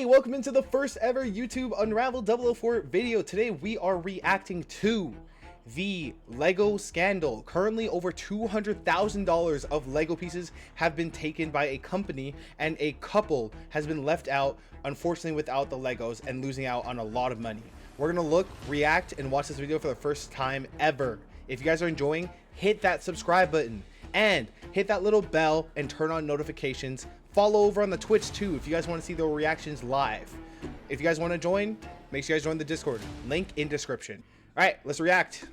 welcome into the first ever YouTube Unravel 004 video. Today we are reacting to the Lego scandal. Currently over $200,000 of Lego pieces have been taken by a company, and a couple has been left out, unfortunately, without the Legos and losing out on a lot of money. We're gonna look, react, and watch this video for the first time ever. If you guys are enjoying, hit that subscribe button and hit that little bell and turn on notifications. Follow over on the Twitch too if you guys want to see the reactions live. If you guys want to join, make sure you guys join the Discord. Link in description. All right, let's react.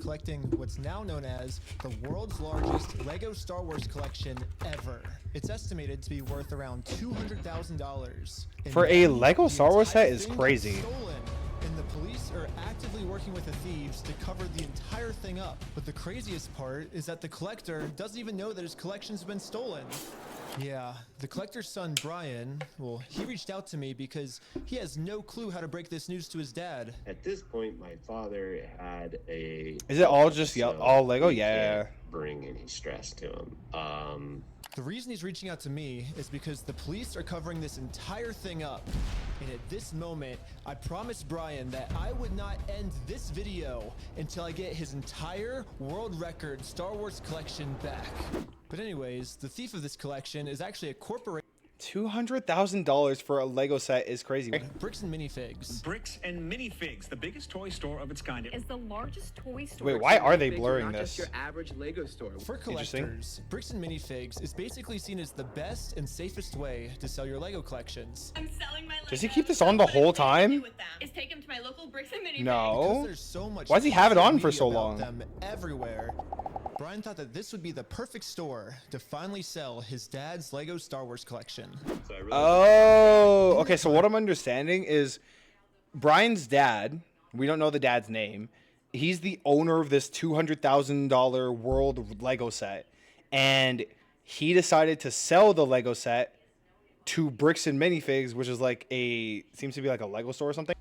Collecting what's now known as the world's largest Lego Star Wars collection ever. It's estimated to be worth around $200,000. For a Lego Star Wars set is crazy. And the police are actively working with the thieves to cover the entire thing up. But the craziest part is that the collector doesn't even know that his collection's been stolen. Yeah, the collector's son, Brian, well, he reached out to me because he has no clue how to break this news to his dad. At this point, my father had a... Is it all just all Lego? Yeah. Bring any stress to him. The reason he's reaching out to me is because the police are covering this entire thing up. And at this moment, I promised Brian that I would not end this video until I get his entire world record Star Wars collection back. But anyways, the thief of this collection is actually a corporation. $200,000 for a Lego set is crazy. Bricks and Minifigs. Bricks and Minifigs, the biggest toy store of its kind. Is the largest toy store. Wait, why are they Minifigs blurring not this? Just your average Lego store. For collectors, Bricks and Minifigs is basically seen as the best and safest way to sell your Lego collections. I'm selling my Legos. Does he keep this on the whole time? Is take them to my local Bricks and Minifigs. No. Because there's so much. Why does he have it on for media so about long? Them everywhere. Brian thought that this would be the perfect store to finally sell his dad's Lego Star Wars collection. So I really Oh, okay. So what I'm understanding is Brian's dad, we don't know the dad's name. He's the owner of this $200,000 world Lego set. And he decided to sell the Lego set to Bricks and Minifigs, which is like seems to be like a Lego store or something.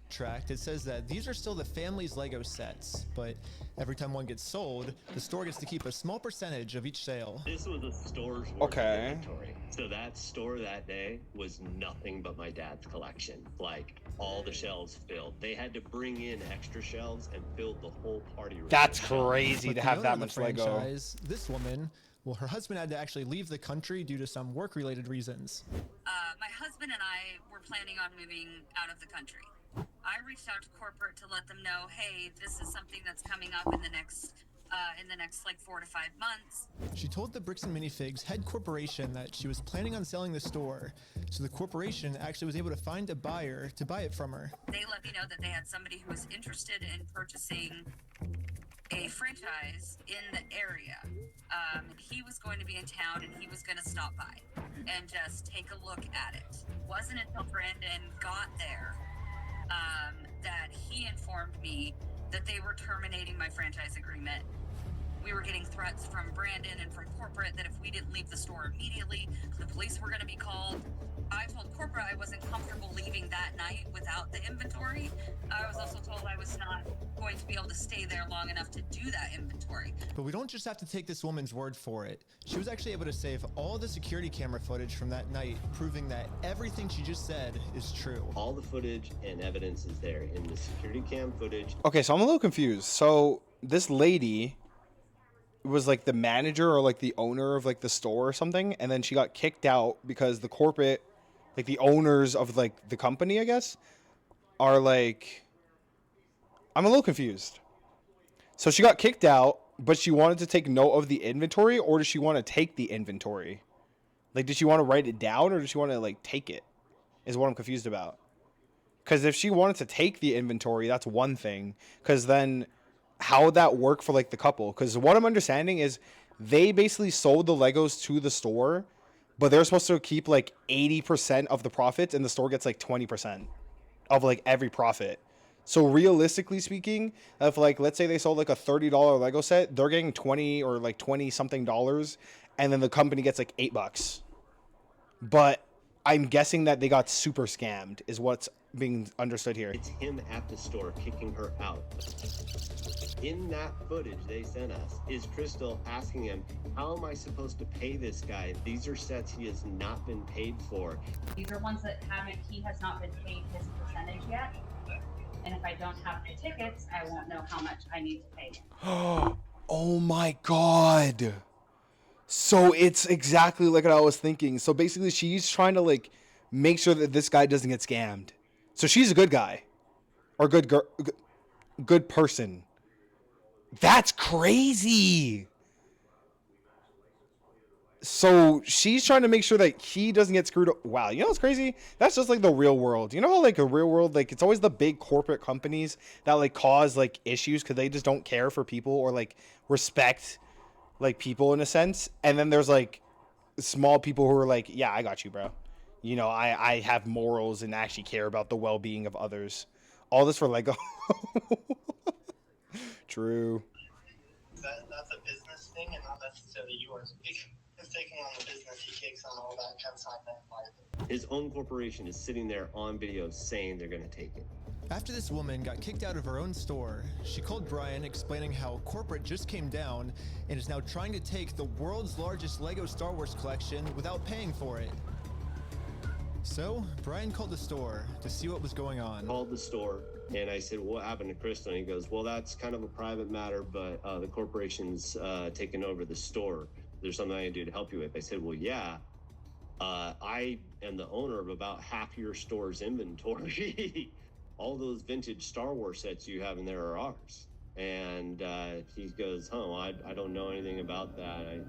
It says that these are still the family's Lego sets, but every time one gets sold, the store gets to keep a small percentage of each sale. This was a store's worth of Okay. inventory. So that store that day was nothing but my dad's collection. Like, all the shelves filled. They had to bring in extra shelves and filled the whole party room. That's crazy But to the have owner that of the much Lego. franchise, this woman, well, her husband had to actually leave the country due to some work-related reasons. My husband and I were planning on moving out of the country. I reached out to corporate to let them know, hey, this is something that's coming up in the next like 4 to 5 months. She told the Bricks and Minifigs head corporation that she was planning on selling the store, so the corporation actually was able to find a buyer to buy it from her. They let me know that they had somebody who was interested in purchasing a franchise in the area. He was going to be in town and he was going to stop by and just take a look at it. It wasn't until Brandon got there that he informed me that they were terminating my franchise agreement. We were getting threats from Brandon and from corporate that if we didn't leave the store immediately, the police were going to be called. I told corporate I wasn't comfortable leaving that night without the inventory. I was also told I was not going to be able to stay there long enough to do that inventory. But we don't just have to take this woman's word for it. She was actually able to save all the security camera footage from that night, proving that everything she just said is true. All the footage and evidence is there in the security cam footage. Okay, so I'm a little confused. So this lady was like the manager or like the owner of like the store or something, and then she got kicked out because the corporate, like the owners of like the company, I guess, are like, I'm a little confused. So she got kicked out, but she wanted to take note of the inventory, or does she want to take the inventory? Like, did she want to write it down, or does she want to like take it? Is what I'm confused about. Because if she wanted to take the inventory, that's one thing. Because then how would that work for like the couple? Because what I'm understanding is they basically sold the Legos to the store, but they're supposed to keep like 80% of the profits, and the store gets like 20% of like every profit. So realistically speaking, if like, let's say they sold like a $30 Lego set, they're getting 20 or like 20 something dollars, and then the company gets like $8. But I'm guessing that they got super scammed is what's being understood here. It's him at the store kicking her out. In that footage they sent us is Crystal asking him, how am I supposed to pay this guy? These are sets he has not been paid for. These are ones that he has not been paid his percentage yet. And if I don't have the tickets, I won't know how much I need to pay him. Oh my God. So it's exactly like what I was thinking. So basically she's trying to like make sure that this guy doesn't get scammed. So she's a good guy or good person. That's crazy. So she's trying to make sure that he doesn't get screwed up. Wow, you know what's crazy? That's just like the real world. You know how like a real world, like it's always the big corporate companies that like cause like issues because they just don't care for people or like respect like people in a sense. And then there's like small people who are like, yeah, I got you, bro. You know, I have morals and actually care about the well-being of others. All this for Lego. True. That's a business thing and not necessarily yours. He's taking on the business, he takes on all that kind of side life. His own corporation is sitting there on video saying they're going to take it. After this woman got kicked out of her own store, she called Brian explaining how corporate just came down and is now trying to take the world's largest Lego Star Wars collection without paying for it. So, Brian called the store to see what was going on. Called the store and I said, what happened to Crystal? And he goes, well, that's kind of a private matter, but the corporation's taken over the store. There's something I can do to help you with. I said, well, yeah, I am the owner of about half your store's inventory. All those vintage Star Wars sets you have in there are ours. And he goes, I don't know anything about that. I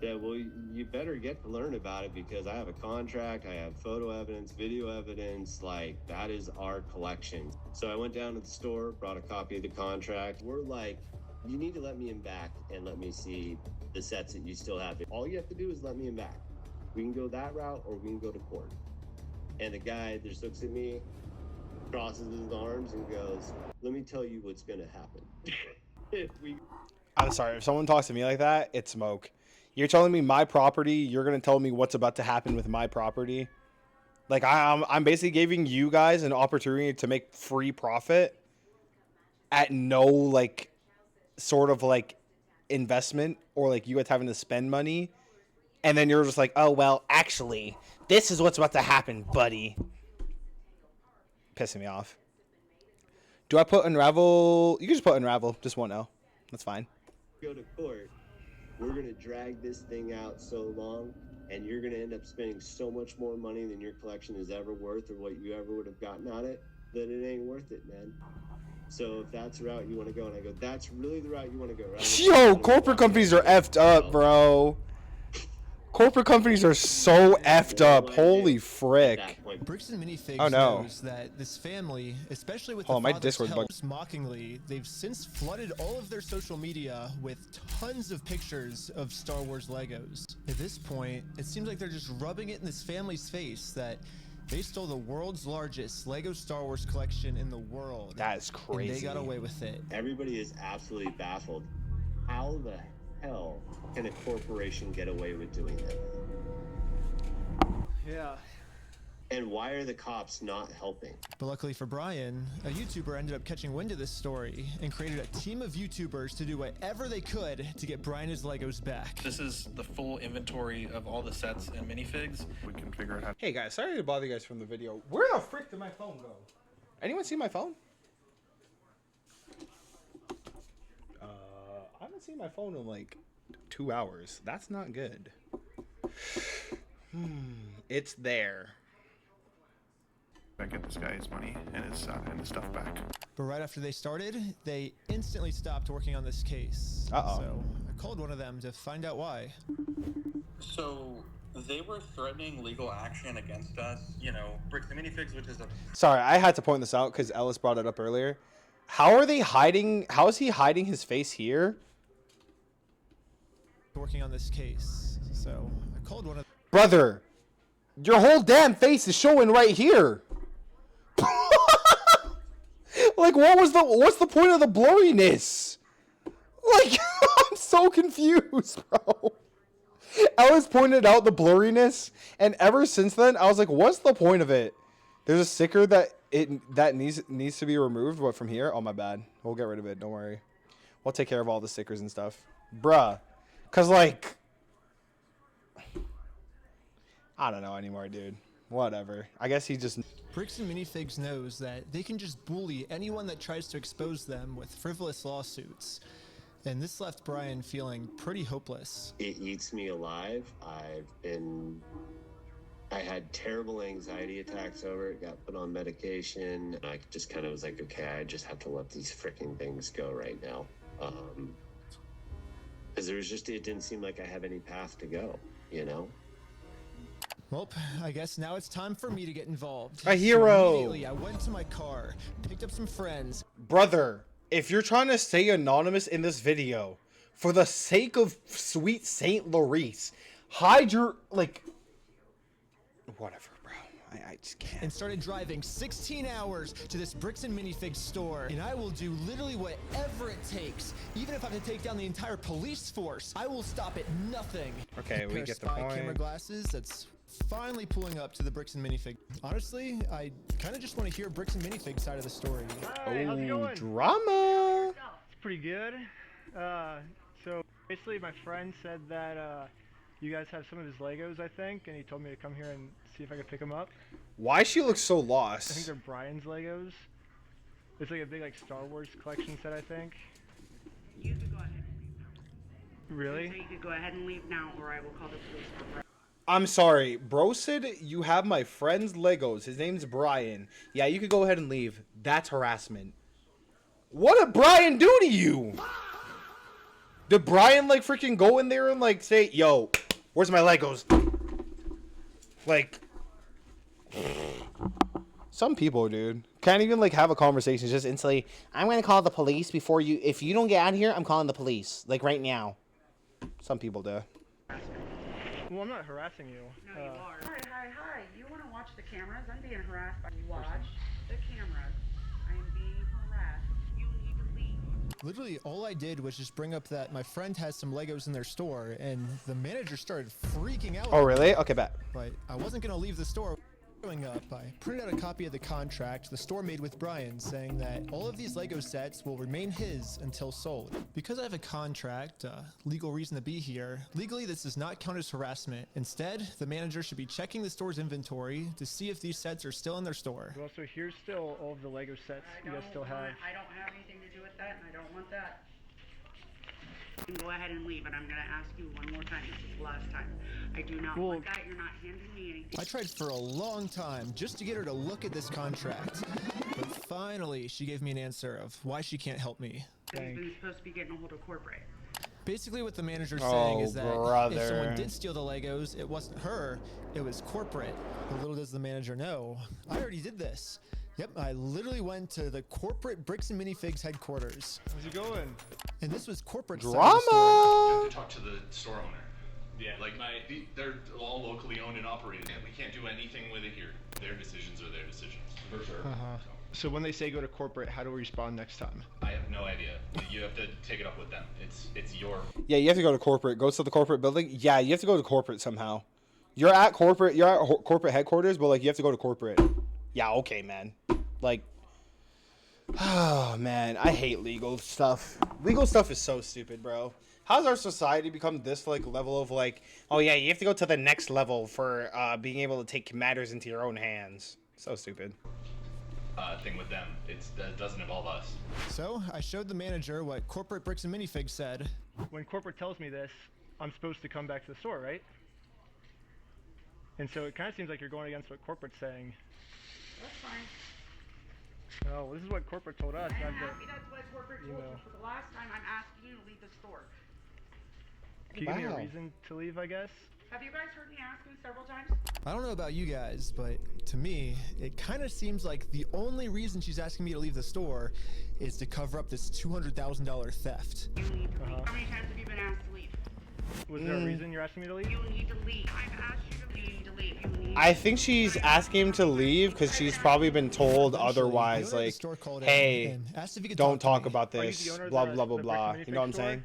said, well, you better get to learn about it because I have a contract, I have photo evidence, video evidence, like that is our collection. So I went down to the store, brought a copy of the contract. We're like, you need to let me in back and let me see the sets that you still have. All you have to do is let me in back. We can go that route or we can go to court. And the guy just looks at me, crosses his arms and goes, let me tell you what's gonna happen. I'm sorry, if someone talks to me like that, it's smoke. You're telling me my property, you're gonna tell me what's about to happen with my property? Like I'm basically giving you guys an opportunity to make free profit at no like sort of like investment or like you guys having to spend money, and then you're just like, oh well, actually this is what's about to happen, buddy. Pissing me off. Do I put unravel? You can just put unravel, just won't know. That's fine. Go to court, we're gonna drag this thing out so long and you're gonna end up spending so much more money than your collection is ever worth or what you ever would have gotten on it, that it ain't worth it, man. So if that's the route you want to go, and I go, that's really the route you want to go, right? Yo, corporate companies are effed up, bro. Corporate companies are so effed up. Holy frick. Bricks and Minifigs knows that this family, especially with the father's help, mockingly, they've since flooded all of their social media with tons of pictures of Star Wars Legos. At this point, it seems like they're just rubbing it in this family's face that they stole the world's largest Lego Star Wars collection in the world. That is crazy. And they got away with it. Everybody is absolutely baffled. How the hell can a corporation get away with doing that? Yeah. And why are the cops not helping? But luckily for Brian, a YouTuber ended up catching wind of this story and created a team of YouTubers to do whatever they could to get Brian his Legos back. This is the full inventory of all the sets and minifigs. We can figure it out. Hey guys, sorry to bother you guys from the video. Where the frick did my phone go? Anyone see my phone? I haven't seen my phone in like 2 hours. That's not good. It's there. I get this guy his money and his stuff back. But right after they started, they instantly stopped working on this case. Uh-oh. So I called one of them to find out why. So they were threatening legal action against us. You know, Bricks and Minifigs, which is a... Sorry, I had to point this out because Ellis brought it up earlier. How are they hiding? How is he hiding his face here? Working on this case. So I called one of... Brother, your whole damn face is showing right here. Like, what's the point of the blurriness? Like, I'm so confused, bro. I was pointed out the blurriness, and ever since then, I was like, "What's the point of it?" There's a sticker that needs to be removed. What, from here? Oh, my bad. We'll get rid of it. Don't worry. We'll take care of all the stickers and stuff, bruh. Cause like, I don't know anymore, dude. Whatever. I guess he just. Bricks and Minifigs knows that they can just bully anyone that tries to expose them with frivolous lawsuits. And this left Brian feeling pretty hopeless. It eats me alive. I had terrible anxiety attacks over it, got put on medication, and I just kind of was like, okay, I just have to let these freaking things go right now. Because it didn't seem like I have any path to go, you know? Well, I guess now it's time for me to get involved. A hero! So immediately, I went to my car, picked up some friends. Brother, if you're trying to stay anonymous in this video, for the sake of sweet Saint Laurice, hide your, like... Whatever, bro. I just can't. And started driving 16 hours to this Bricks and Minifigs store. And I will do literally whatever it takes. Even if I have to take down the entire police force, I will stop at nothing. Okay, A we pair of get the spy point. camera glasses that's finally pulling up to the Bricks and Minifigs. Honestly, I kind of just want to hear Bricks and Minifigs side of the story. Hi, how's it going? Drama! It's pretty good. So basically my friend said that you guys have some of his Legos, I think, and he told me to come here and see if I could pick them up. Why she looks so I think lost? they're Brian's Legos. It's like a big Star Wars collection set, I think. You could go ahead and leave now. Really? So you could go ahead and leave now, or I will call the police for Brian. I'm sorry, bro said you have my friend's Legos. His name's Brian. Yeah, you could go ahead and leave. That's harassment. What did Brian do to you? Did Brian like freaking go in there and like say, "Yo, where's my Legos?" Like, some people, dude, can't even like have a conversation. Just instantly, I'm gonna call the police before you. If you don't get out of here, I'm calling the police. Like right now. Some people do. Well, I'm not harassing you. No, you are. Hi. You want to watch the cameras? I'm being harassed by you. Watch the cameras. I am being harassed. You need to leave. Literally, all I did was just bring up that my friend has some Legos in their store, and the manager started freaking out. Oh, really? Okay, bet. But I wasn't going to leave the store. Growing up, I printed out a copy of the contract the store made with Brian, saying that all of these Lego sets will remain his until sold. Because I have a contract, legal reason to be here, legally this does not count as harassment. Instead, the manager should be checking the store's inventory to see if these sets are still in their store. Well, so here's still all of the Lego sets you guys still have. I don't have anything to do with that, and I don't want that. You can go ahead and leave, and I'm going to ask you one more time. This is the last time. I do not want that. You're not handing me anything. I tried for a long time just to get her to look at this contract, but finally she gave me an answer of why she can't help me. You've been supposed to be getting a hold of corporate. Basically what the manager's saying is that brother. if someone did steal the Legos, it wasn't her, it was corporate. But little does the manager know, I already did this. Yep, I literally went to the corporate Bricks and Minifigs headquarters. How's it going? And this was corporate Drama! You have to talk to the store owner. Yeah, like they're all locally owned and operated. We can't do anything with it here. Their decisions are their decisions. For sure. So when they say go to corporate, how do we respond next time? I have no idea. You have to take it up with them. It's your... Yeah, you have to go to corporate. Go to the corporate building. Yeah, you have to go to corporate somehow. You're at corporate headquarters, but like you have to go to corporate. Yeah, okay, man. Like, oh man, I hate legal stuff. Legal stuff is so stupid, bro. How's our society become this like level of like, oh yeah, you have to go to the next level for being able to take matters into your own hands? So stupid. Thing with them, that doesn't involve us. So I showed the manager what corporate Bricks and Minifigs said. When corporate tells me this, I'm supposed to come back to the store, right? And so it kind of seems like you're going against what corporate's saying. That's fine. Oh, well, this is what corporate told us. I'm happy that's what corporate told you. For the last time, I'm asking you to leave the store. Can you give me a reason to leave, I guess? Have you guys heard me ask you several times? I don't know about you guys, but to me, it kind of seems like the only reason she's asking me to leave the store is to cover up this $200,000 theft. You need to leave. How many times have you been asked to leave? Was there a reason you're asking me to leave? You need to leave. I've asked you to leave. You need to leave. You need I think she's asking him to leave because she's probably been told otherwise, like, hey, don't talk about this, blah, blah, blah, blah. You know what I'm saying?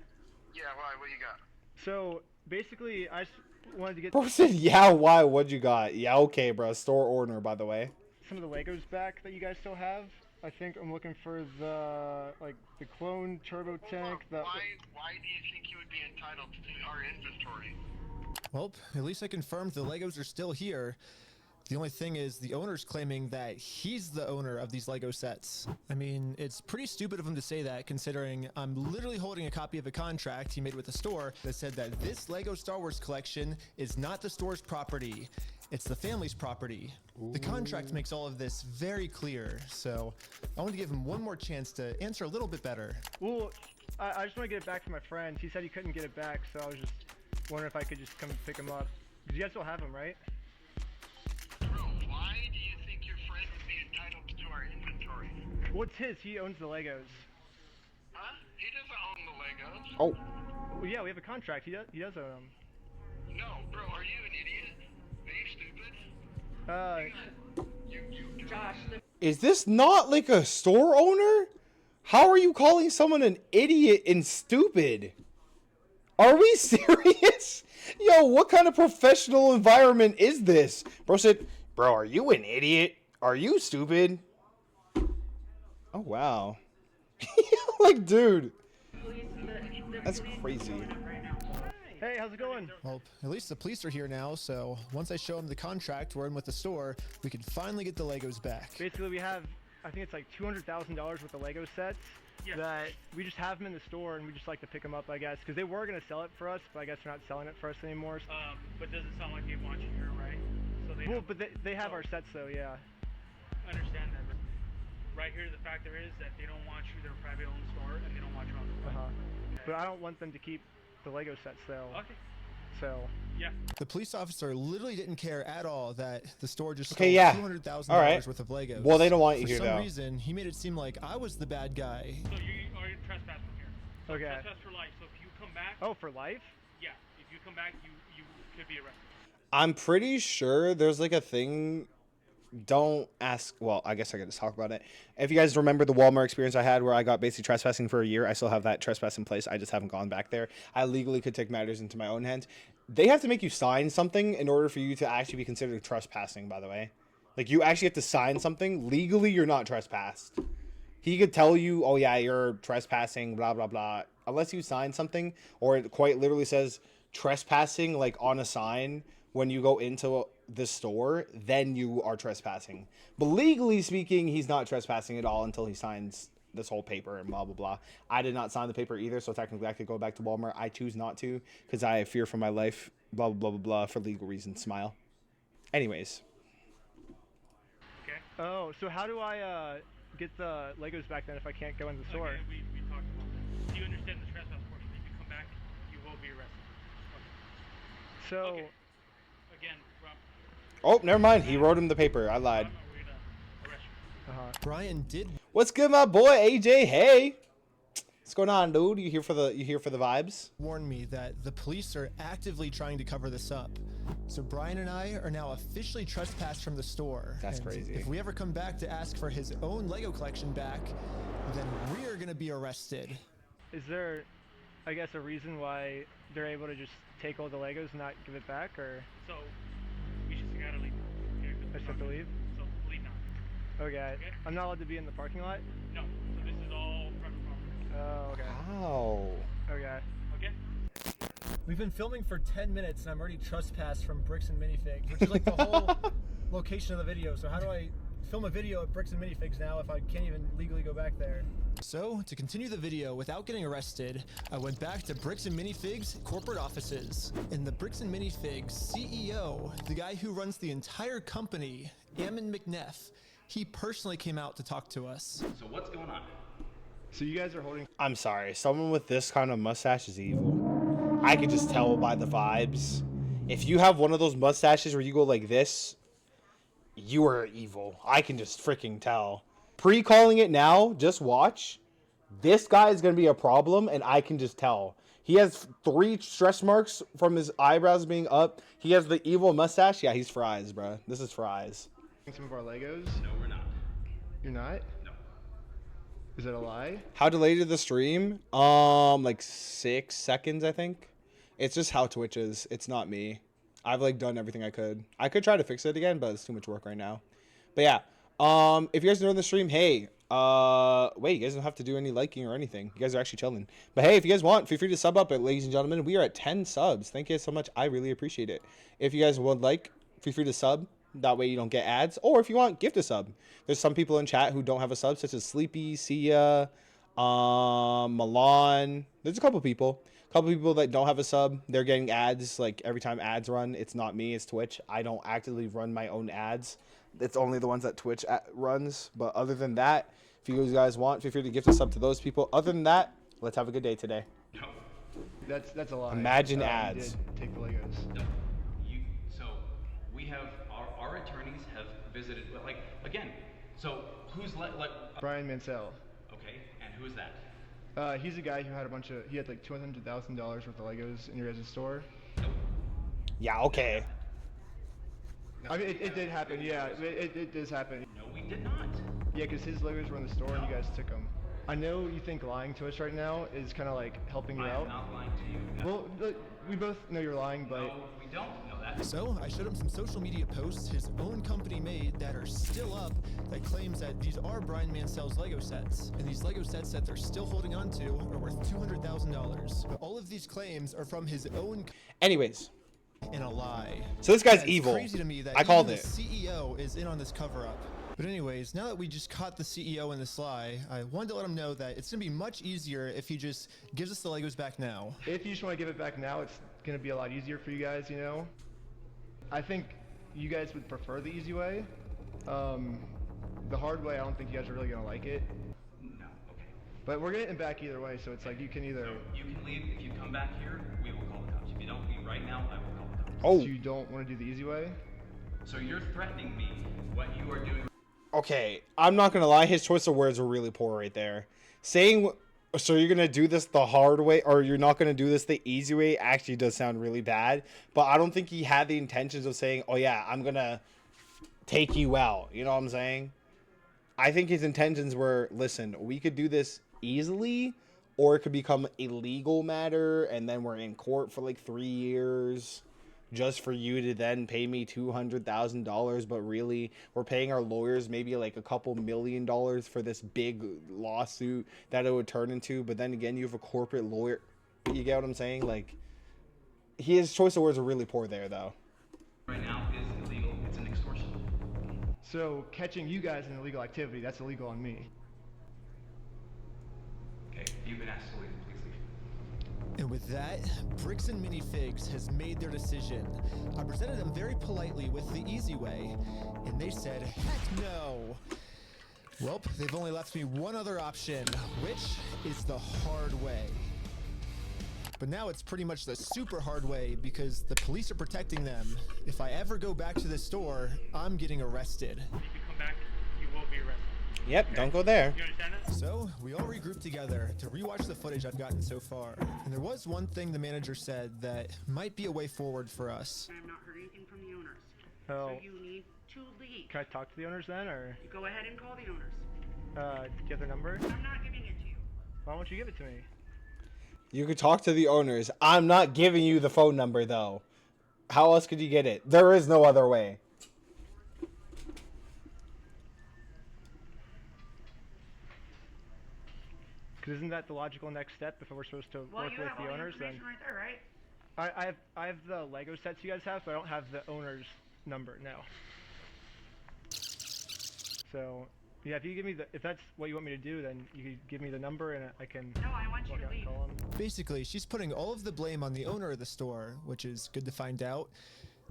Yeah, why? What you got? So basically, I just wanted to get Bro said, yeah, why? What you got? Yeah, okay, bro. Store owner, by the way. some of the Legos back that you guys still have. I think I'm looking for the the clone turbo tank. Why do you think you would be entitled to our inventory? Well, at least I confirmed the Legos are still here. The only thing is the owner's claiming that he's the owner of these Lego sets. I mean, it's pretty stupid of him to say that, considering I'm literally holding a copy of a contract he made with the store that said that this Lego Star Wars collection is not the store's property. It's the family's property. The contract makes all of this very clear, so I want to give him one more chance to answer a little bit better. Well, I just want to get it back from my friends. He said he couldn't get it back, so I was just wondering if I could just come pick him up. Because you guys still have them, right? Bro, why do you think your friend would be entitled to our inventory? Well, it's his. He owns the Legos. Huh? He doesn't own the Legos. Oh. Well, yeah, we have a contract. He does own them. No, bro, are you an idiot? Are you stupid? Josh, Is this not like a store owner? How are you calling someone an idiot and stupid? Are we serious? Yo, what kind of professional environment is this? Bro said, bro, are you an idiot? Are you stupid? Oh, wow. Like, dude. That's crazy. Hey, how's it going? Well, at least the police are here now, so once I show him the contract we're in with the store, we can finally get the Legos back. Basically, we have, I think it's like $200,000 worth of Lego sets that we just have them in the store, and we just like to pick them up, I guess, because they were going to sell it for us, but I guess they're not selling it for us anymore. But does it sound like they want you here, right? So they Well, but they have our sets, though, yeah. I understand that. But right here, the factor is that they don't want you. They're a private-owned store, and they don't want you on the road. But I don't want them to keep the Lego sets, though. Okay. So. Yeah. The police officer literally didn't care at all that the store just Okay, stole yeah. $200,000 All right. worth of Legos. Well, they don't want you For here, some though. reason, he made it seem like I was the bad guy. So you are trespassing here. So Okay. Trespass for life. So if you come back. Oh, for life? Yeah. If you come back, you could be arrested. I'm pretty sure there's like a thing. Don't ask. Well, I guess I got to talk about it. If you guys remember the Walmart experience I had where I got basically trespassing for a year, I still have that trespass in place. I just haven't gone back there. I legally could take matters into my own hands. They have to make you sign something in order for you to actually be considered trespassing, by the way. Like, you actually have to sign something. Legally, you're not trespassed. He could tell you, oh, yeah, you're trespassing, blah, blah, blah. Unless you sign something, or it quite literally says trespassing, like, on a sign when you go into the store, then you are trespassing. But legally speaking, he's not trespassing at all until he signs this whole paper and blah, blah, blah. I did not sign the paper either, so technically I could go back to Walmart. I choose not to because I fear for my life, blah, blah, blah, blah, for legal reasons. Smile. Anyways. Okay. Oh, so how do I get the Legos back then if I can't go in the store? Okay, we talked about that. Do you understand the trespass portion? If you come back, you will be arrested. Okay. So. Okay. Again, Rob. Oh, never mind. He wrote him the paper. I lied. We're gonna arrest you. Brian did. What's good, my boy AJ? Hey, what's going on, dude? You here for the vibes? Warned me that the police are actively trying to cover this up. So Brian and I are now officially trespassed from the store. That's And crazy. If we ever come back to ask for his own Lego collection back, then we're gonna be arrested. Is there, I guess, a reason why they're able to just take all the Legos and not give it back, or? So we just gotta leave. Okay, I just have to leave? So leave now. Okay. I'm not allowed to be in the parking lot? No. So this is all private property. Oh, okay. Wow. Okay. Okay. We've been filming for 10 minutes and I'm already trespassed from Bricks and Minifigs, which is like the whole location of the video. So how do I film a video at Bricks and Minifigs now if I can't even legally go back there? So, to continue the video without getting arrested, I went back to Bricks and Minifigs corporate offices. And the Bricks and Minifigs CEO, the guy who runs the entire company, Ammon McNeff, he personally came out to talk to us. So what's going on? So you guys are holding... I'm sorry. Someone with this kind of mustache is evil. I could just tell by the vibes. If you have one of those mustaches where you go like this, you are evil. I can just freaking tell. Pre-calling it now, just watch. This guy is going to be a problem, and I can just tell. He has 3 stretch marks from his eyebrows being up. He has the evil mustache. Yeah, he's fries, bro. This is fries. Some of our Legos? No, we're not. You're not? No. Is it a lie? How delayed is the stream? Like 6 seconds, I think. It's just how Twitch is. It's not me. I've like done everything I could. I could try to fix it again, but it's too much work right now. But yeah, if you guys are in the stream, hey, wait, you guys don't have to do any liking or anything. You guys are actually chilling. But hey, if you guys want, feel free to sub up it, ladies and gentlemen. We are at 10 subs. Thank you guys so much. I really appreciate it. If you guys would like, feel free to sub. That way you don't get ads. Or if you want, gift a sub. There's some people in chat who don't have a sub, such as Sleepy, Sia, Milan. There's a couple people. That don't have a sub. They're getting ads like every time ads run. It's not me, it's Twitch. I don't actively run my own ads. It's only the ones that Twitch runs. But other than that, if you guys want, feel free to gift a sub to those people. Other than that, let's have a good day today. That's a lie. Imagine ads. You did take the Legos. No, so we have our attorneys have visited. Like again, so who's Brian Mansell. Okay, and who is that? He's a guy who had he had like $200,000 worth of Legos in your guys' store. Yeah, okay. I mean, it did happen, yeah. It does happen. No, we did not. Yeah, because his Legos were in the store and you guys took them. I know you think lying to us right now is kind of like helping you out. I'm not lying to you. Well, look, we both know you're lying, but... No, we don't know that. So I showed him some social media posts his own company made that are still up that claims that these are Brian Mansell's Lego sets. And these Lego sets that they're still holding on to are worth $200,000. But all of these claims are from his own... Anyways. In a lie. So this guy's It's evil. crazy to me that I called even it. the CEO is in on this cover-up. But anyways, now that we just caught the CEO in this lie, I wanted to let him know that it's going to be much easier if he just gives us the Legos back now. If you just want to give it back now, it's going to be a lot easier for you guys, you know? I think you guys would prefer the easy way. The hard way, I don't think you guys are really going to like it. No, okay. But we're getting it back either way, so it's like you can either... So you can leave. If you come back here, we will call the cops. If you don't leave right now, I will call the cops. Oh. So you don't want to do the easy way? So you're threatening me. What you are doing... Okay, I'm not gonna lie, his choice of words were really poor right there. Saying, so you're gonna do this the hard way, or you're not gonna do this the easy way, actually does sound really bad. But I don't think he had the intentions of saying, oh yeah, I'm gonna take you out. You know what I'm saying? I think his intentions were, listen, we could do this easily, or it could become a legal matter, and then we're in court for like 3 years. Just for you to then pay me $200,000, but really we're paying our lawyers maybe like a couple $1 million for this big lawsuit that it would turn into. But then again, you have a corporate lawyer. You get what I'm saying? Like, his choice of words are really poor there, though. Right now is illegal. It's an extortion. So catching you guys in illegal activity, that's illegal on me. Okay, you've been asked to leave. Please leave. And with that, Bricks and Minifigs has made their decision. I presented them very politely with the easy way, and they said, heck no! Well, they've only left me one other option, which is the hard way. But now it's pretty much the super hard way because the police are protecting them. If I ever go back to the store, I'm getting arrested. If you come back, you will be arrested. Yep, okay. Don't go there. You understand that? So, we all regrouped together to rewatch the footage I've gotten so far. And there was one thing the manager said that might be a way forward for us. I have not heard anything from the owners. Oh. So you need to leave. Can I talk to the owners then, or? You go ahead and call the owners. Do you have their number? I'm not giving it to you. Why won't you give it to me? You could talk to the owners. I'm not giving you the phone number, though. How else could you get it? There is no other way. Because isn't that the logical next step if we're supposed to work with the owners? Then Right there, right? I have the Lego sets you guys have, but I don't have the owner's number now. So yeah, if that's what you want me to do, then you could give me the number and I can. No, I want you to leave. Basically, she's putting all of the blame on the owner of the store, which is good to find out.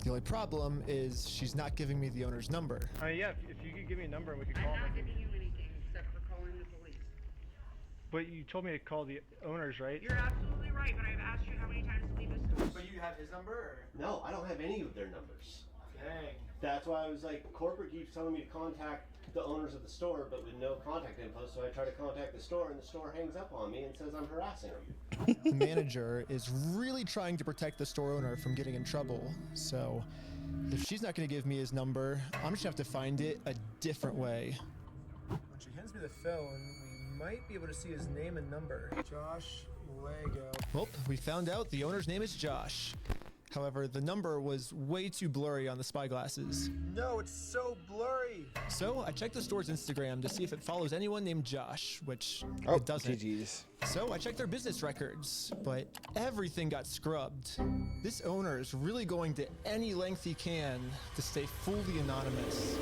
The only problem is she's not giving me the owner's number. Yeah, if you could give me a number and we could call I'm them. not giving you anything except for calling the police. But you told me to call the owners, right? You're absolutely right, but I've asked you how many times to leave the store. But you have his number, or? No, I don't have any of their numbers. Dang. That's why I was like, corporate keeps telling me to contact the owners of the store, but with no contact info, so I try to contact the store, and the store hangs up on me and says I'm harassing them. The manager is really trying to protect the store owner from getting in trouble, so if she's not going to give me his number, I'm just going to have to find it a different way. When she hands me the phone, we might be able to see his name and number. Josh Lego. Well, we found out the owner's name is Josh. However, the number was way too blurry on the spy glasses. No, it's so blurry. So I checked the store's Instagram to see if it follows anyone named Josh, which it doesn't. GG's. So I checked their business records, but everything got scrubbed. This owner is really going to any length he can to stay fully anonymous.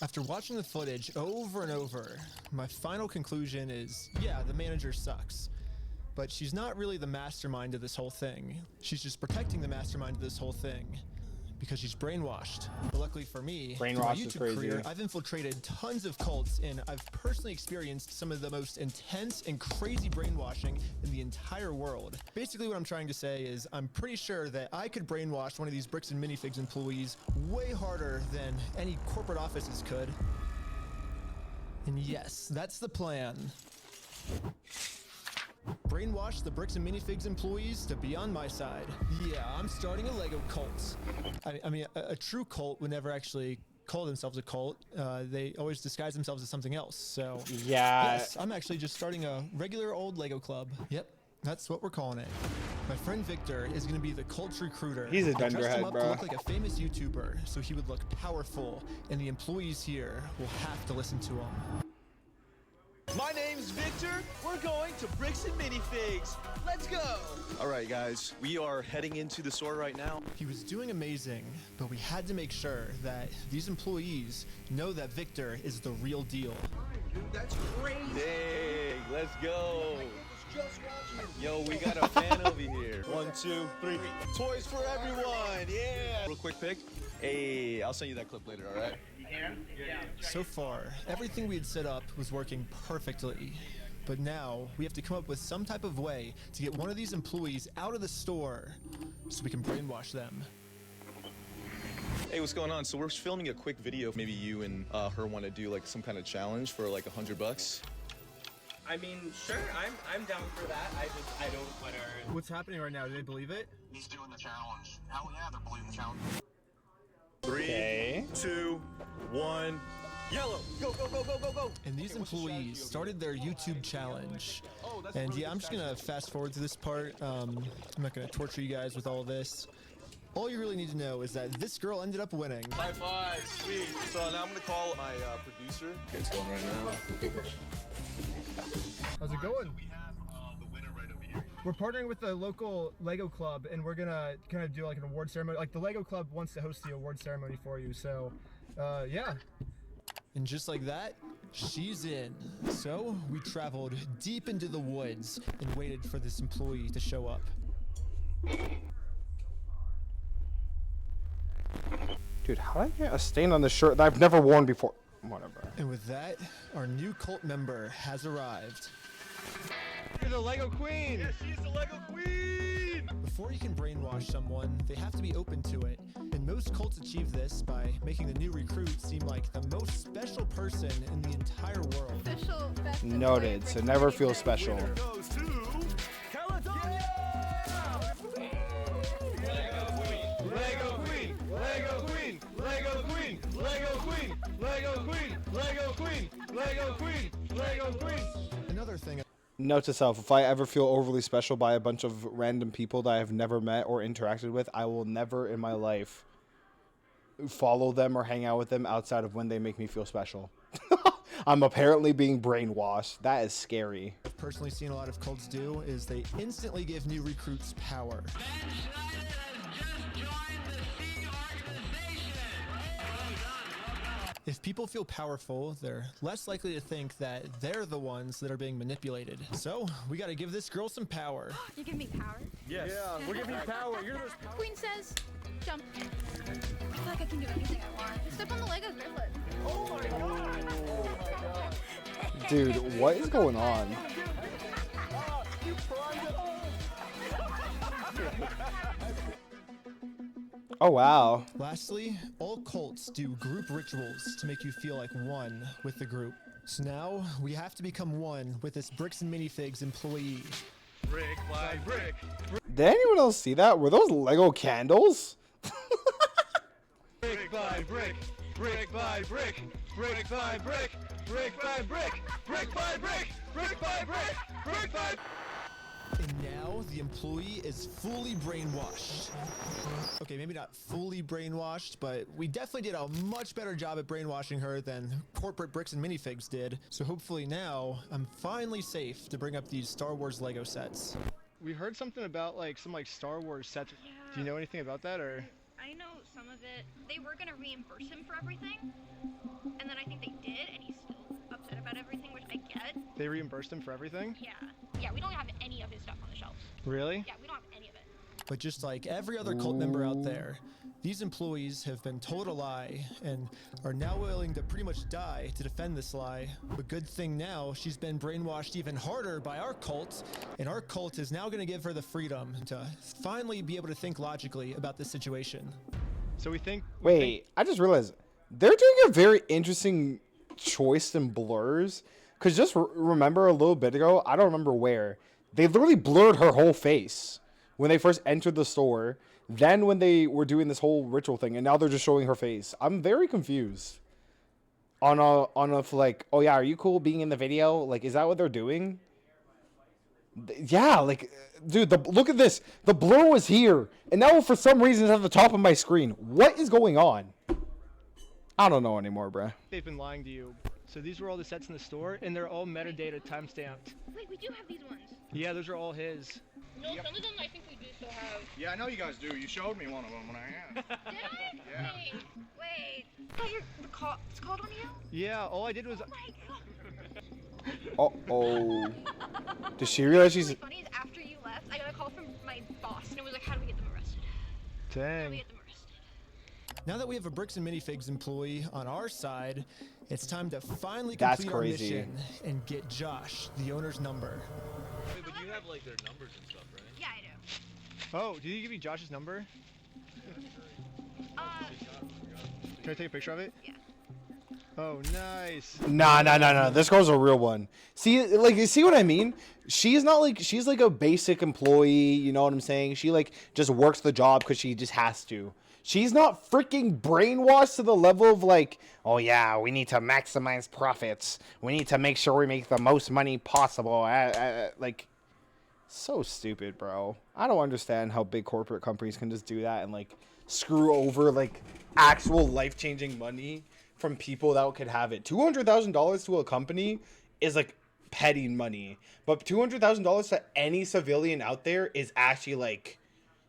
After watching the footage over and over, my final conclusion is, yeah, the manager sucks. But she's not really the mastermind of this whole thing. She's just protecting the mastermind of this whole thing because she's brainwashed. But luckily for me, through my Brainwashed is YouTube crazy. career, I've infiltrated tons of cults and I've personally experienced some of the most intense and crazy brainwashing in the entire world. Basically what I'm trying to say is I'm pretty sure that I could brainwash one of these Bricks and Minifigs employees way harder than any corporate offices could. And yes, that's the plan. Brainwash the Bricks and Minifigs employees to be on my side. Yeah, I'm starting a Lego cult. I mean, a true cult would never actually call themselves a cult. They always disguise themselves as something else. So Yeah. yes, I'm actually just starting a regular old Lego club. Yep, that's what we're calling it. My friend Victor is going to be the cult's recruiter. He's a I dressed him dunderhead, up bro. to look like a famous YouTuber, so he would look powerful, and the employees here will have to listen to him. My name's Victor. We're going to Bricks and Minifigs. Let's go. All right, guys. We are heading into the store right now. He was doing amazing, but we had to make sure that these employees know that Victor is the real deal. Dude, that's crazy. Dang, let's go. Yo, we got a fan over here. 1, 2, 3. Toys for everyone. Yeah. Real quick pic. Hey, I'll send you that clip later, all right? So far, everything we had set up was working perfectly. But now, we have to come up with some type of way to get one of these employees out of the store so we can brainwash them. Hey, what's going on? So we're filming a quick video. Maybe you and her want to do like some kind of challenge for like $100. I mean, sure, I'm down for that. I don't want to. What's happening right now? Do they believe it? He's doing the challenge. Hell yeah, they're believing the challenge. 3, 2, 1. Yellow! Go, go, go, go, go, go! And these employees started their YouTube challenge. And yeah, I'm just gonna fast forward to this part. I'm not gonna torture you guys with all of this. All you really need to know is that this girl ended up winning. High five, sweet. So now I'm gonna call my producer. It's going right now. How's it going? We have the winner right over here. We're partnering with the local Lego club, and we're gonna kind of do like an award ceremony. Like the Lego club wants to host the award ceremony for you, so yeah. And just like that, she's in. So we traveled deep into the woods and waited for this employee to show up. Dude, how did I get a stain on the shirt that I've never worn before? Whatever. And with that, our new cult member has arrived. You're the Lego queen! Yes, she's the Lego queen! Before you can brainwash someone, they have to be open to it. And most cults achieve this by making the new recruit seem like the most special person in the entire world. Noted, so never feel special. Goes to California! Lego queen! Lego queen! Lego queen! Lego queen! Lego queen! Lego queen! Lego queen! Lego queen! Another thing. Note to self, if I ever feel overly special by a bunch of random people that I have never met or interacted with, I will never in my life follow them or hang out with them outside of when they make me feel special. I'm apparently being brainwashed. That is scary. I've personally seen a lot of cults do is they instantly give new recruits power. If people feel powerful, they're less likely to think that they're the ones that are being manipulated. So, we gotta give this girl some power. You give me power? Yes. Yeah, we're giving you power. You're the most The queen says, jump. I feel like I can do anything I want. Step on the Lego Griffin. Oh my god! Dude, what is going on? Oh, wow. Lastly, all cults do group rituals to make you feel like one with the group. So now, we have to become one with this Bricks and Minifigs employee. Brick by brick. Did anyone else see that? Were those Lego candles? Brick by brick. Brick by brick. Brick by brick. Brick by brick. Brick by brick. Brick by brick. Brick by. And now the employee is fully brainwashed. Okay, maybe not fully brainwashed, but we definitely did a much better job at brainwashing her than corporate bricks and minifigs did. So hopefully now I'm finally safe to bring up these Star Wars Lego sets. We heard something about like some Star Wars sets. Yeah. Do you know anything about that or? I know some of it. They were gonna reimburse him for everything, and then I think they did, and he's still upset about everything, which I get. They reimbursed him for everything? Yeah. Yeah, we don't have any of his stuff on the shelves. Really? Yeah, we don't have any of it. But just like every other cult member out there, these employees have been told a lie and are now willing to pretty much die to defend this lie. But good thing now she's been brainwashed even harder by our cult, and our cult is now going to give her the freedom to finally be able to think logically about this situation. So we think. Wait, I just realized they're doing a very interesting choice in blurs. Because just remember a little bit ago, I don't remember where, they literally blurred her whole face when they first entered the store. Then when they were doing this whole ritual thing, and now they're just showing her face. I'm very confused. On a like, oh yeah, are you cool being in the video? Like, is that what they're doing? Yeah, like, dude, look at this. The blur was here, and now for some reason it's at the top of my screen. What is going on? I don't know anymore, bruh. They've been lying to you. So these were all the sets in the store, and they're all metadata timestamped. Wait, we do have these ones. Yeah, those are all his. No, some of them I think we do still have. Yeah, I know you guys do. You showed me one of them when I asked. Did I? Yeah. Wait. Oh, the it's called on you? Yeah, all I did was. Oh my god. Uh-oh. Does she realize she's... What's really funny is after you left, I got a call from my boss, and it was like, how do we get them arrested? How do we Dang. get them arrested? Now that we have a bricks and minifigs employee on our side, it's time to finally That's complete our crazy. mission and get Josh, the owner's number. Wait, but you have like their numbers and stuff, right? Yeah, I do. Oh, did he give you Josh's number? Can I take a picture of it? Yeah. Oh, nice. Nah. This girl's a real one. See, like, you see what I mean? She's not like, she's like a basic employee, you know what I'm saying? She, like, just works the job because she just has to. She's not freaking brainwashed to the level of, like, oh, yeah, we need to maximize profits. We need to make sure we make the most money possible. Like, so stupid, bro. I don't understand how big corporate companies can just do that and, like, screw over, like, actual life-changing money from people that could have it. $200,000 to a company is like petty money, but $200,000 to any civilian out there is actually like,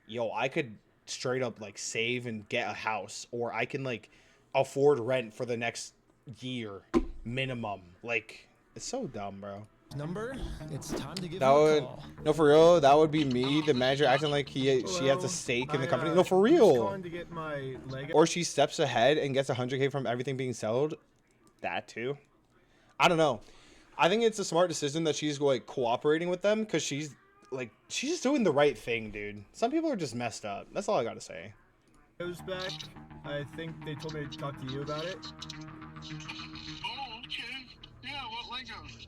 yo, I could straight up like save and get a house, or I can like afford rent for the next year minimum. Like, it's so dumb, bro. Number? It's time to give That him a would call. no, for real. That would be me, the manager, acting like she has a stake in the company. No, for real. To get my leg. Or she steps ahead and gets 100K from everything being sold. That too. I don't know. I think it's a smart decision that she's like cooperating with them, because she's just doing the right thing, dude. Some people are just messed up. That's all I gotta say. Goes back. I think they told me to talk to you about it. Oh, okay. Yeah, what Legos?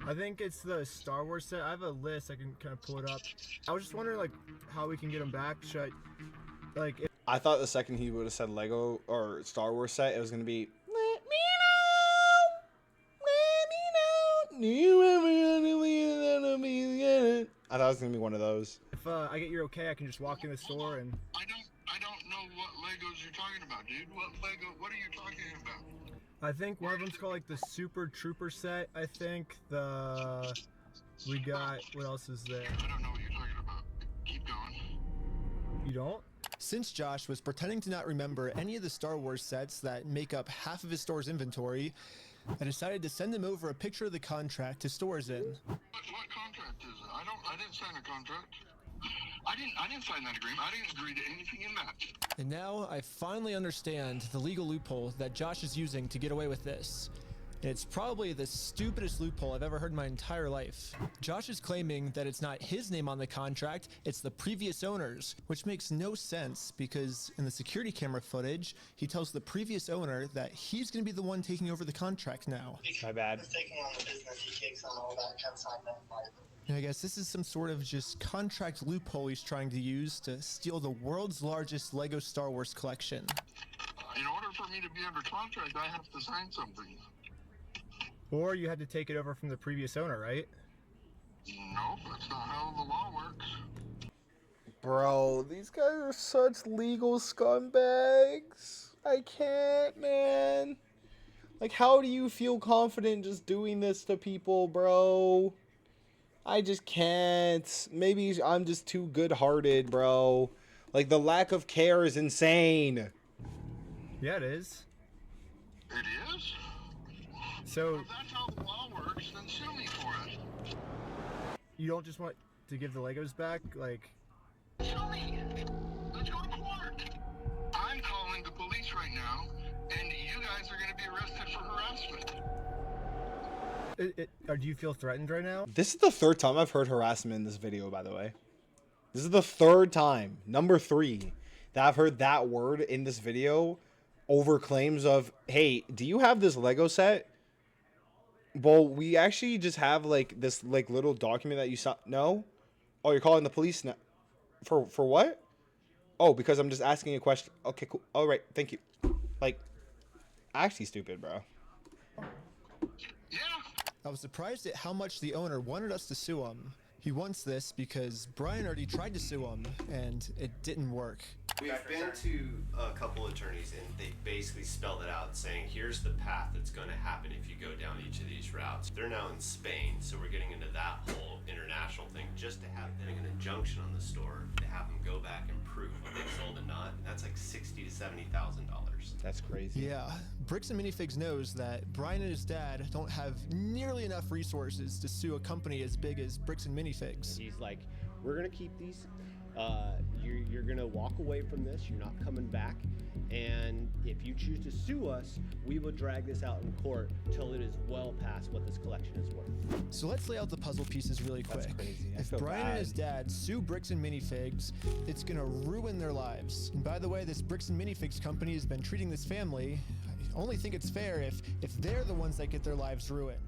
I think it's the Star Wars set. I have a list. I can kind of pull it up. I was just wondering, like, how we can get them back. Should I, like, if I thought the second he would have said Lego or Star Wars set, it was gonna be let me know. I thought it was gonna be one of those. I get your okay, I can just walk in the store and. I don't know what Legos you're talking about, dude. What are you talking about? I think one of them's called like the Super Trooper set. I think we got, what else is there? I don't know what you're talking about. Keep going. You don't? Since Josh was pretending to not remember any of the Star Wars sets that make up half of his store's inventory, I decided to send him over a picture of the contract his store is in. What contract is it? I didn't sign a contract. I didn't sign that agreement. I didn't agree to anything in that. And now I finally understand the legal loophole that Josh is using to get away with this. And it's probably the stupidest loophole I've ever heard in my entire life. Josh is claiming that it's not his name on the contract, it's the previous owner's, which makes no sense because in the security camera footage, he tells the previous owner that he's going to be the one taking over the contract now. My bad. He's taking on the business, he takes on all that consignment liability. And I guess this is some sort of just contract loophole he's trying to use to steal the world's largest Lego Star Wars collection. In order for me to be under contract, I have to sign something. Or you had to take it over from the previous owner, right? Nope, that's not how the law works. Bro, these guys are such legal scumbags. I can't, man. Like, how do you feel confident just doing this to people, bro? I just can't. Maybe I'm just too good-hearted, bro. Like, the lack of care is insane. Yeah, it is. It is? So If that's how the law works, then sue me for it. you don't just want to give the Legos back, like? Sue me. Let's go to court. I'm calling the police right now, and you guys are going to be arrested for harassment. Or do you feel threatened right now? This is the third time I've heard harassment in this video, by the way. This is the third time, number 3, that I've heard that word in this video over claims of, hey, do you have this Lego set? Well, we actually just have, like, this, like, little document that you saw. No? Oh, you're calling the police now. For what? Oh, because I'm just asking a question. Okay, cool. All right, thank you. Like, actually stupid, bro. I was surprised at how much the owner wanted us to sue him. He wants this because Brian already tried to sue him, and it didn't work. We've been to a couple attorneys, and they basically spelled it out, saying here's the path that's going to happen if you go down each of these routes. They're now in Spain, so we're getting into that whole international thing just to have an injunction on the store to have them go back and prove what they sold and not. And that's like $60,000 to $70,000. That's crazy. Yeah, Bricks and Minifigs knows that Brian and his dad don't have nearly enough resources to sue a company as big as Bricks and Minifigs. He's like, we're gonna keep these. You're gonna walk away from this. You're not coming back. And if you choose to sue us, we will drag this out in court till it is well past what this collection is worth. So let's lay out the puzzle pieces really quick. That's crazy. I If feel Brian and bad. his dad sue Bricks and Minifigs, it's gonna ruin their lives. And by the way, this Bricks and Minifigs company has been treating this family. I only think it's fair if they're the ones that get their lives ruined.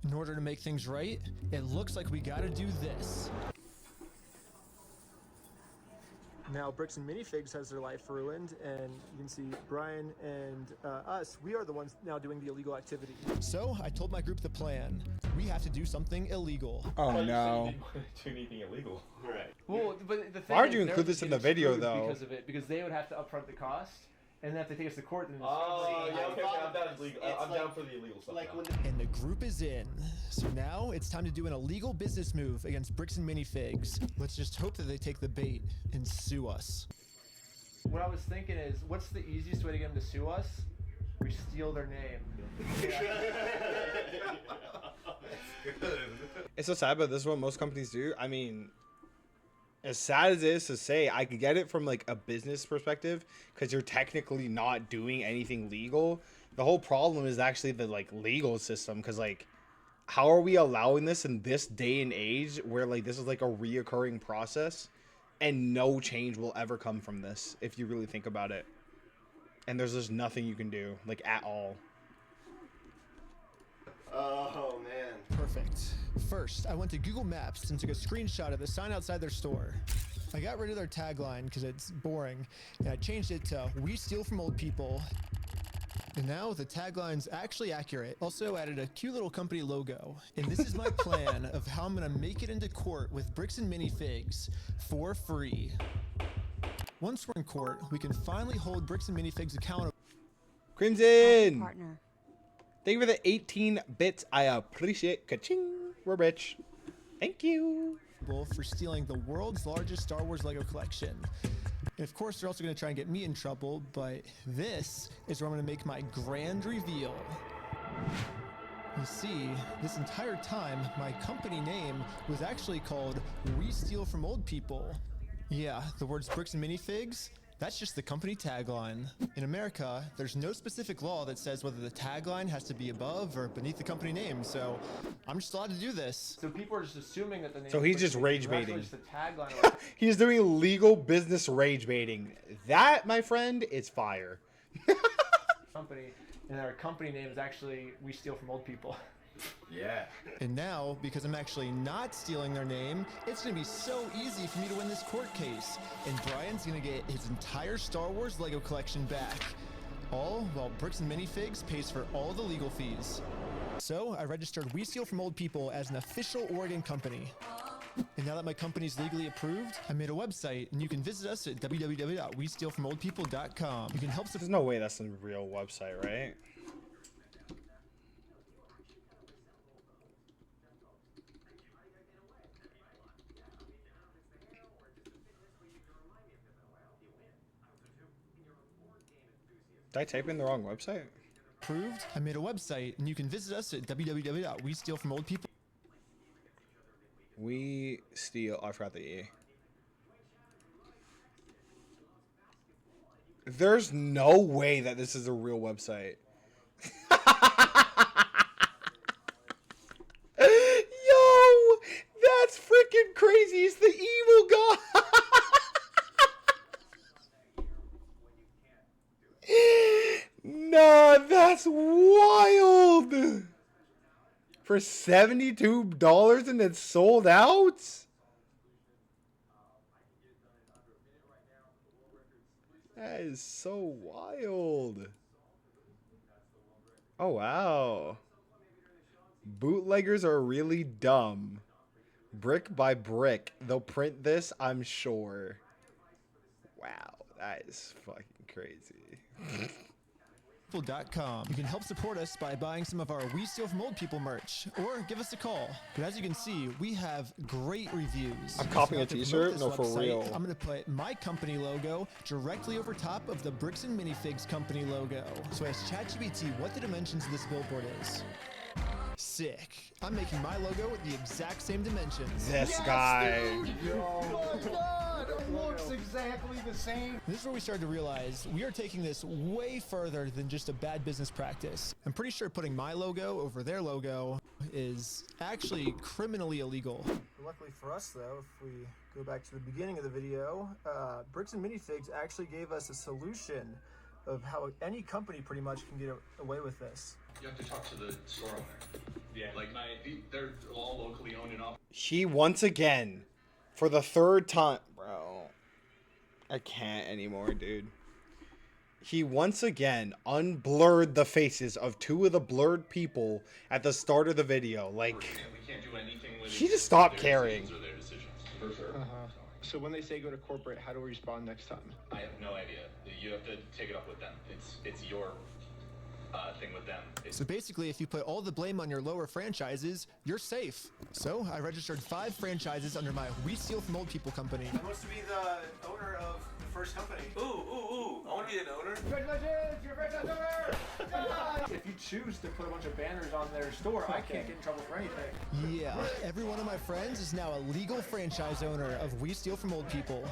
In order to make things right, it looks like we gotta do this. Now Bricks and Minifigs has their life ruined, and you can see Brian and us, we are the ones now doing the illegal activity. So I told my group the plan. We have to do something illegal. Oh, no. Do anything illegal. Right. Well, but the thing Why is, would you they're include this in getting the video, screwed though? Because of it, because they would have to upfront the cost, and then if they take us to court, then it's Oh, screwed. yeah, okay, I'm down, I'm down for the illegal stuff. And the group is in. So now it's time to do an illegal business move against Bricks and Minifigs. Let's just hope that they take the bait and sue us. What I was thinking is, what's the easiest way to get them to sue us? We steal their name. It's so sad, but this is what most companies do. I mean, as sad as it is to say, I could get it from like a business perspective because you're technically not doing anything legal. The whole problem is actually the like legal system, because like, how are we allowing this in this day and age where like this is like a reoccurring process and no change will ever come from this if you really think about it, and there's just nothing you can do like at all. Oh, man. Perfect. First, I went to Google Maps and took a screenshot of the sign outside their store. I got rid of their tagline because it's boring, and I changed it to "We steal from old people." And now the tagline's actually accurate. Also added a cute little company logo. And this is my plan of how I'm gonna make it into court with Bricks and Minifigs for free. Once we're in court, we can finally hold Bricks and Minifigs accountable. Crimson! Partner. Thank you for the 18 bits. I appreciate. Ka-ching. We're rich. Thank you. For stealing the world's largest Star Wars Lego collection. And of course, they're also going to try and get me in trouble, but this is where I'm going to make my grand reveal. You see, this entire time, my company name was actually called We Steal From Old People. Yeah, the words Bricks and Minifigs, that's just the company tagline. In America, there's no specific law that says whether the tagline has to be above or beneath the company name, so I'm just allowed to do this. So people are just assuming that the name. So he's just rage baiting. Just the tagline. He's doing legal business rage baiting. That, my friend, is fire. Company, and our company name is actually We Steal From Old People. Yeah. And now, because I'm actually not stealing their name, it's going to be so easy for me to win this court case. And Brian's going to get his entire Star Wars Lego collection back. All while Bricks and Minifigs pays for all the legal fees. So I registered We Steal From Old People as an official Oregon company. And now that my company's legally approved, I made a website, and you can visit us at www.westealfromoldpeople.com. You can help. There's no way that's a real website, right? Did I type in the wrong website? Approved. I made a website, and you can visit us at www.westealfromoldpeople. We steal. Oh, I forgot the E. There's no way that this is a real website. Yo, that's freaking crazy. It's the evil guy. Nah, that's wild. For $72 and it's sold out? That is so wild. Oh, wow. Bootleggers are really dumb. Brick by brick. They'll print this, I'm sure. Wow, that is fucking crazy. You can help support us by buying some of our We Steal From Old People merch, or give us a call. But as you can see, we have great reviews. I'm copying So a to promote t-shirt? this No, for website, real. I'm going to put my company logo directly over top of the Bricks and Minifigs company logo. So I asked ChatGPT what the dimensions of this billboard is. Sick. I'm making my logo with the exact same dimensions. This guy. Oh my god, it looks exactly the same. This is where we started to realize we are taking this way further than just a bad business practice. I'm pretty sure putting my logo over their logo is actually criminally illegal. Luckily for us, though, if we go back to the beginning of the video, Bricks and Minifigs actually gave us a solution of how any company pretty much can get away with this. You have to talk to the store owner. Yeah, like they're all locally owned and operated. He once again, for the third time, bro. I can't anymore, dude. He once again unblurred the faces of two of the blurred people at the start of the video. Like, We can't do anything with he it. just stopped Their caring. decisions are their decisions. For sure. So when they say go to corporate, how do we respond next time? I have no idea. You have to take it up with them. It's your thing with them. So basically, if you put all the blame on your lower franchises, you're safe. So I registered 5 franchises under my We Steal From Old People company. Who wants to be the owner of the first company? Ooh, I want to be an owner. Congratulations, you're a franchise owner! If you choose to put a bunch of banners on their store, I can't get in trouble for anything. Yeah, every one of my friends is now a legal franchise owner of We Steal From Old People.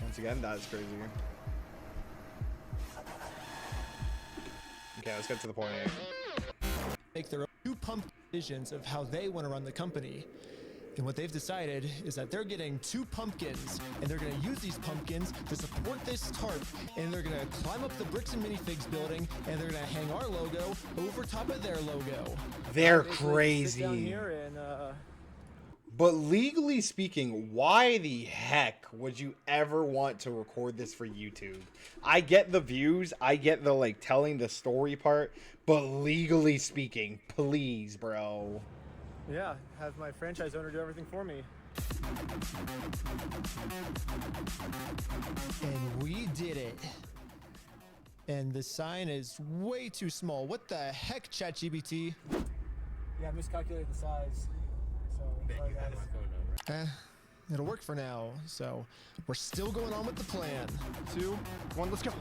Once again, that's crazy. Okay, let's get to the point. Make their own 2 pump decisions of how they want to run the company. And what they've decided is that they're getting 2 pumpkins, and they're going to use these pumpkins to support this tarp, and they're going to climb up the Bricks and Minifigs building, and they're going to hang our logo over top of their logo. They're Sit down crazy. here and But legally speaking, why the heck would you ever want to record this for YouTube? I get the views, I get the like telling the story part, but legally speaking, please, bro. yeah, have my franchise owner do everything for me. And we did it. And the sign is way too small. What the heck, ChatGPT? Yeah, I miscalculated the size. So sorry guys. It'll work for now. So we're still going on with the plan. 2, 1, let's go.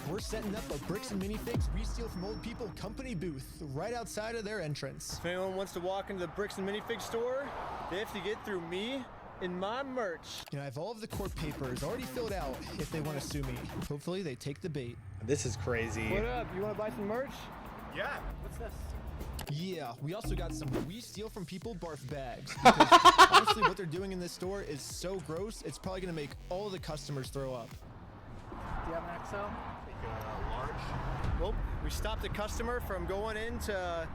We're setting up a Bricks and Minifigs We Steal From Old People company booth right outside of their entrance. If anyone wants to walk into the Bricks and Minifigs store, they have to get through me and my merch. You know, I have all of the court papers already filled out if they want to sue me. Hopefully they take the bait. This is crazy. What up? You want to buy some merch? Yeah. What's this? Yeah, we also got some We Steal From People barf bags. Because honestly, what they're doing in this store is so gross, it's probably going to make all the customers throw up. Do you have an XL? Large. Well, we stopped a customer from going into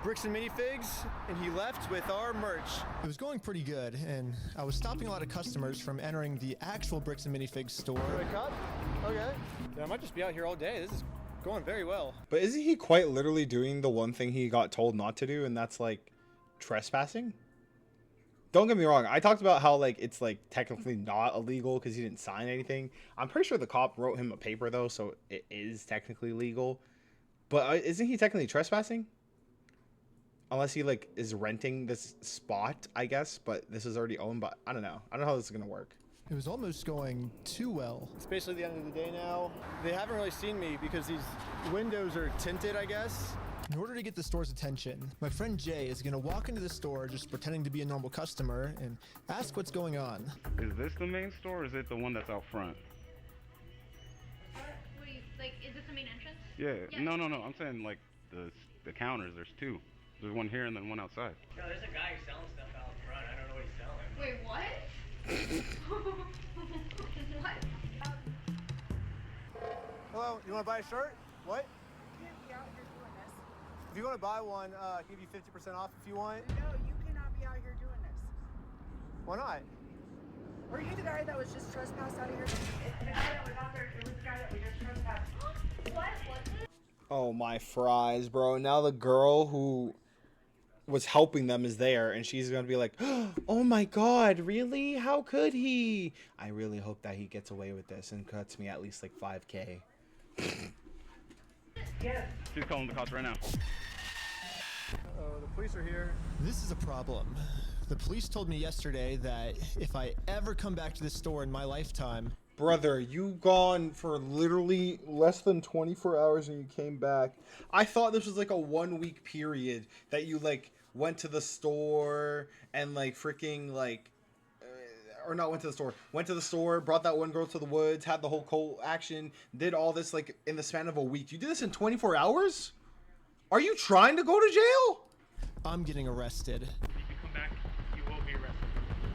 Bricks and Minifigs, and he left with our merch. It was going pretty good, and I was stopping a lot of customers from entering the actual Bricks and Minifigs store. Wake up? Okay. Yeah, I might just be out here all day. This is Going very well. But isn't he quite literally doing the one thing he got told not to do, and that's like trespassing? Don't get me wrong. I talked about how like it's like technically not illegal because he didn't sign anything. I'm pretty sure the cop wrote him a paper though, so it is technically legal. But isn't he technically trespassing? Unless he like is renting this spot, I guess. But this is already owned. But I don't know. I don't know how this is gonna work. It was almost going too well. It's basically the end of the day now. They haven't really seen me because these windows are tinted, I guess. In order to get the store's attention, my friend Jay is going to walk into the store just pretending to be a normal customer and ask what's going on. Is this the main store or is it the one that's out front? What do you, like, is this the main entrance? Yeah. No. I'm saying like the counters. There's two. There's one here and then one outside. No, there's a guy selling stuff out front. I don't know what he's selling. Wait, what? What? Hello, you want to buy a shirt? What? If you want to buy one, I'll give you 50% off if you want. No, you cannot be out here doing this. Why not? Were you the guy that was just trespassed out of here? The guy that was out there, it was the guy that we just trespassed. What was it? Oh my fries, bro. Now the girl who was helping them is there, and she's gonna be like, oh my god, really? How could he? I really hope that he gets away with this and cuts me at least like 5K. Yes. She's calling the cops right now. Oh, the police are here. This is a problem. The police told me yesterday that if I ever come back to this store in my lifetime... Brother, you gone for literally less than 24 hours and you came back. I thought this was like a 1 week period that you like went to the store and like freaking like or not went to the store, brought that one girl to the woods, had the whole cold action, did all this like in the span of a week. You did this in 24 hours? Are you trying to go to jail? I'm getting arrested. If you come back, you will be arrested.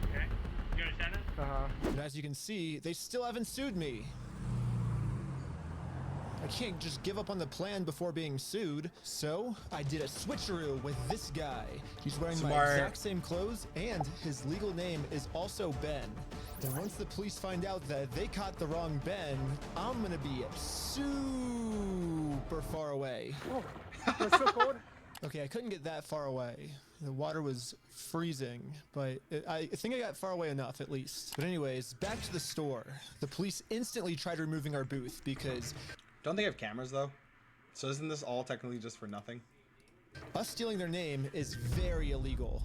Okay? You understand that? And as you can see, they still haven't sued me. I can't just give up on the plan before being sued. So I did a switcheroo with this guy. He's wearing my exact same clothes, and his legal name is also Ben. And once the police find out that they caught the wrong Ben, I'm gonna be super far away. It's so cold. Okay, I couldn't get that far away. The water was freezing, but I think I got far away enough at least. But anyways, back to the store. The police instantly tried removing our booth because... Don't they have cameras though? So isn't this all technically just for nothing? Us stealing their name is very illegal.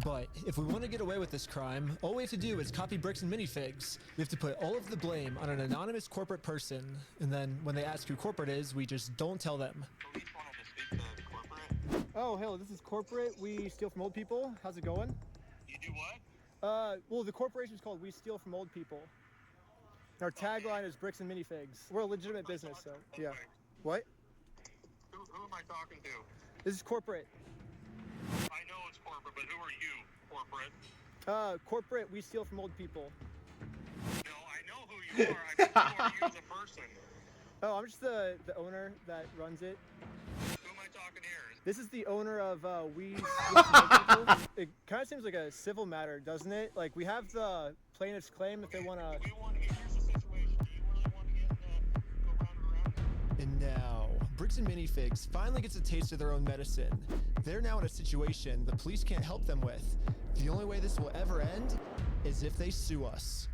But if we want to get away with this crime, all we have to do is copy bricks and minifigs. We have to put all of the blame on an anonymous corporate person, and then when they ask who corporate is, we just don't tell them. Oh, hello, this is corporate. We steal from old people. How's it going? You do what? Well, the corporation's called We Steal from Old People. Our tagline is bricks and minifigs. We're a legitimate business, so yeah. What? Who am I talking to? This is corporate. I know it's corporate, but who are you, corporate? Corporate, we steal from old people. No, I know who you are. I mean, who are you as a person? Oh, I'm just the owner that runs it. Who am I talking here? This is the owner of We Steal from Old People. It kind of seems like a civil matter, doesn't it? Like, we have the plaintiff's claim if they want to... And now, Bricks and Minifigs finally gets a taste of their own medicine. They're now in a situation the police can't help them with. The only way this will ever end is if they sue us.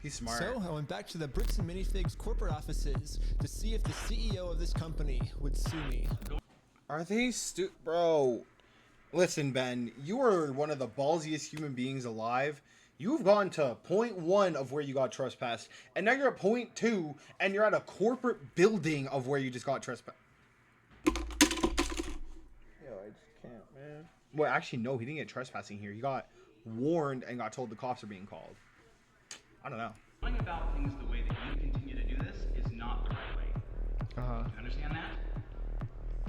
He's smart. So I went back to the Bricks and Minifigs corporate offices to see if the CEO of this company would sue me. Are they bro? Listen, Ben, you are one of the ballsiest human beings alive. You've gone to point 1 of where you got trespassed, and now you're at point 2, and you're at a corporate building of where you just got trespassed. Yo, I just can't, man. Well, actually, no, he didn't get trespassing here. He got warned and got told the cops are being called. I don't know. Going about things the way that you continue to do this is not the right way. Do you understand that?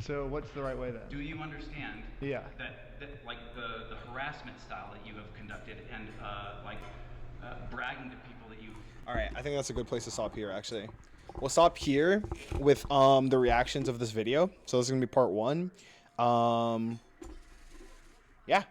So what's the right way then? Do you understand? Yeah. That like the harassment style that you have conducted and bragging to people that you. All right, I think that's a good place to stop here. Actually, we'll stop here with the reactions of this video. So this is gonna be part 1. Yeah.